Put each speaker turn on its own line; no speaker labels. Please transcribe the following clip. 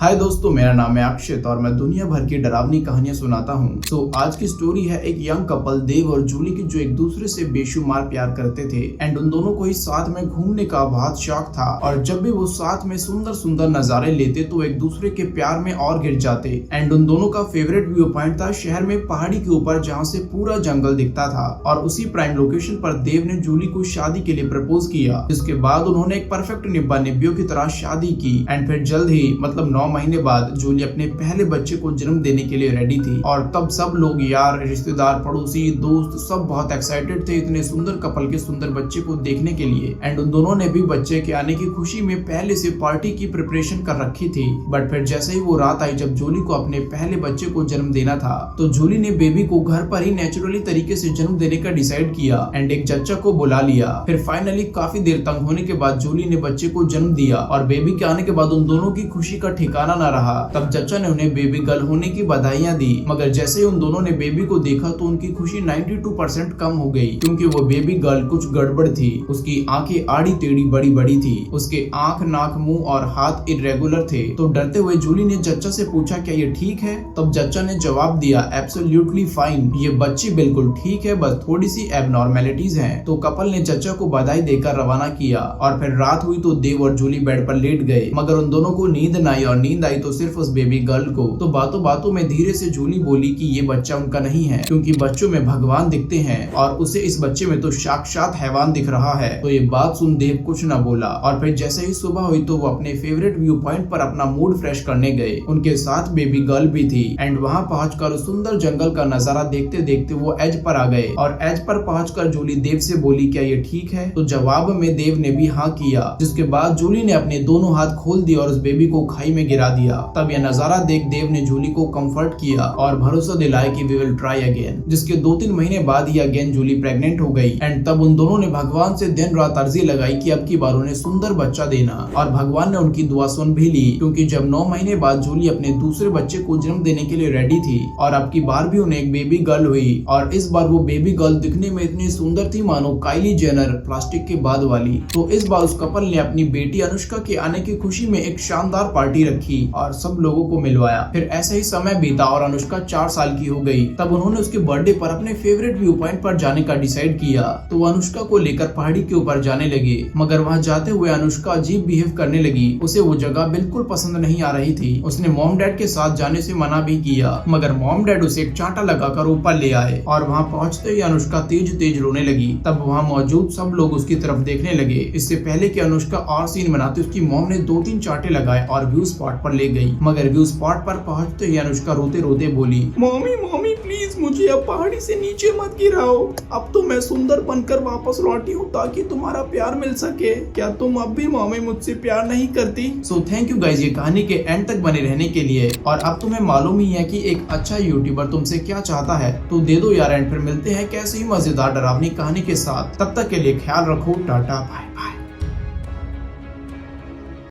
हाय दोस्तों, मेरा नाम है अक्षित और मैं दुनिया भर की डरावनी कहानियां सुनाता हूँ। तो आज की स्टोरी है एक यंग कपल देव और जूली की जो एक दूसरे से बेशुमार प्यार करते थे एंड उन दोनों को ही साथ में घूमने का बहुत शौक था और जब भी वो साथ में सुंदर सुंदर नजारे लेते तो एक दूसरे के प्यार में और गिर जाते। एंड उन दोनों का फेवरेट व्यू पॉइंट था शहर में पहाड़ी के ऊपर जहाँ से पूरा जंगल दिखता था और उसी प्राइम लोकेशन पर देव ने जूली को शादी के लिए प्रपोज किया, जिसके बाद उन्होंने एक परफेक्ट निब्बा निब्बियों की तरह शादी की। एंड फिर जल्द ही मतलब 9 महीने बाद जूली अपने पहले बच्चे को जन्म देने के लिए रेडी थी और तब सब लोग, यार, रिश्तेदार, पड़ोसी, दोस्त सब बहुत एक्साइटेड थे इतने सुंदर कपल के सुंदर बच्चे को देखने के लिए। एंड उन दोनों ने भी बच्चे के आने की खुशी में पहले से पार्टी की प्रिपरेशन कर रखी थी। बट फिर जैसे ही वो रात आई जब जूली को अपने पहले बच्चे को जन्म देना था तो जूली ने बेबी को घर पर ही नेचुरली तरीके से जन्म देने का डिसाइड किया एंड एक जच्चा को बुला लिया। फिर फाइनली काफी देर तंग होने के बाद जूली ने बच्चे को जन्म दिया और बेबी के आने के बाद उन दोनों की खुशी का ठिकाना न रहा। तब जच्चा ने उन्हें बेबी गर्ल होने की बधाइयां दी, मगर जैसे ही उन दोनों ने बेबी को देखा तो उनकी खुशी 92% कम हो गई क्योंकि वो बेबी गर्ल कुछ गड़बड़ थी। उसकी आंखें आड़ी टेढ़ी बड़ी बड़ी थी, उसके आंख, नाक, मुंह और हाथ इरेगुलर थे। तो डरते हुए जूली ने जच्चा से पूछा, क्या ये ठीक है? तब जच्चा ने जवाब दिया, एब्सोल्युटली फाइन, ये बच्ची बिल्कुल ठीक है, बस थोड़ी सी एबनॉर्मेलिटीज हैं। तो कपल ने जच्चा को बधाई देकर रवाना किया और फिर रात हुई तो देव और जूली बेड पर लेट गए, मगर उन दोनों को नींद न आई और नींद आई तो सिर्फ उस बेबी गर्ल को। तो बातों बातों में धीरे से जूली बोली कि ये बच्चा उनका नहीं है क्योंकि बच्चों में भगवान दिखते हैं और उसे इस बच्चे में तो साक्षात हैवान दिख रहा है। तो ये बात सुन देव कुछ न बोला और फिर जैसे ही सुबह हुई तो वो अपने फेवरेट व्यू पॉइंट पर अपना मूड फ्रेश करने गए। उनके साथ बेबी गर्ल भी थी एंड वहाँ पहुंचकर सुंदर जंगल का नजारा देखते देखते वो एज पर आ गए और एज पर पहुंचकर जूली देव से बोली, क्या ये ठीक है? तो जवाब में देव ने भी हाँ किया, जिसके बाद जूली ने अपने दोनों हाथ खोल दिए और उस बेबी को खाई में गिरा दिया। तब यह नजारा देख देव ने जूली को कंफर्ट किया और भरोसा दिलाया कि वी विल ट्राई अगेन। जिसके 2-3 महीने बाद ही अगेन जूली प्रेग्नेंट हो गई एंड तब उन दोनों ने भगवान से दिन रात अर्जी लगाई कि अब की बार उन्हें सुंदर बच्चा देना और भगवान ने उनकी दुआ सुन भी ली क्योंकि जब 9 महीने बाद जूली अपने दूसरे बच्चे को जन्म देने के लिए रेडी थी और अब की बार भी उन्हें एक बेबी गर्ल हुई और इस बार वो बेबी गर्ल दिखने में इतनी सुंदर थी मानो काइली जेनर प्लास्टिक के बाद वाली। तो इस बार उस कपल ने अपनी बेटी अनुष्का के आने की खुशी में एक शानदार पार्टी रखी और सब लोगों को मिलवाया। फिर ऐसे ही समय बीता और अनुष्का 4 साल की हो गई। तब उन्होंने उसके बर्थडे पर अपने फेवरेट व्यू पॉइंट पर जाने का डिसाइड किया। तो वो अनुष्का को लेकर पहाड़ी के ऊपर जाने लगे, मगर वहाँ जाते हुए अनुष्का अजीब बिहेव करने लगी। उसे वो जगह बिल्कुल पसंद नहीं आ रही थी। उसने मॉम डैड के साथ जाने से मना भी किया, मगर मॉम डैड उसे एक चांटा लगाकर ऊपर ले आए और वहाँ पहुँचते ही अनुष्का तेज तेज रोने लगी। तब वहाँ मौजूद सब लोग उसकी तरफ देखने लगे। इससे पहले कि अनुष्का और सीन बनाते उसकी मॉम ने 2-3 चांटे लगाए और व्यू स्पॉट पर ले गई, मगर व्यू स्पॉट पर पहुंचते ही अनुष्का रोते रोते बोली, मम्मी मम्मी प्लीज मुझे अब पहाड़ी से नीचे मत गिराओ, अब तो मैं सुंदर बनकर वापस लौटी हूँ ताकि तुम्हारा प्यार मिल सके। क्या तुम अब भी मम्मी मुझसे प्यार नहीं करती? सो थैंक यू गाइज ये कहानी के एंड तक बने रहने के लिए। और अब तुम्हें मालूम ही है कि एक अच्छा यूट्यूबर तुमसे क्या चाहता है, तो दे दो यार। एंड फिर मिलते हैं कैसे ही मजेदार डरावनी कहानी के साथ। तब तक के लिए ख्याल रखो, टाटा बाय बाय।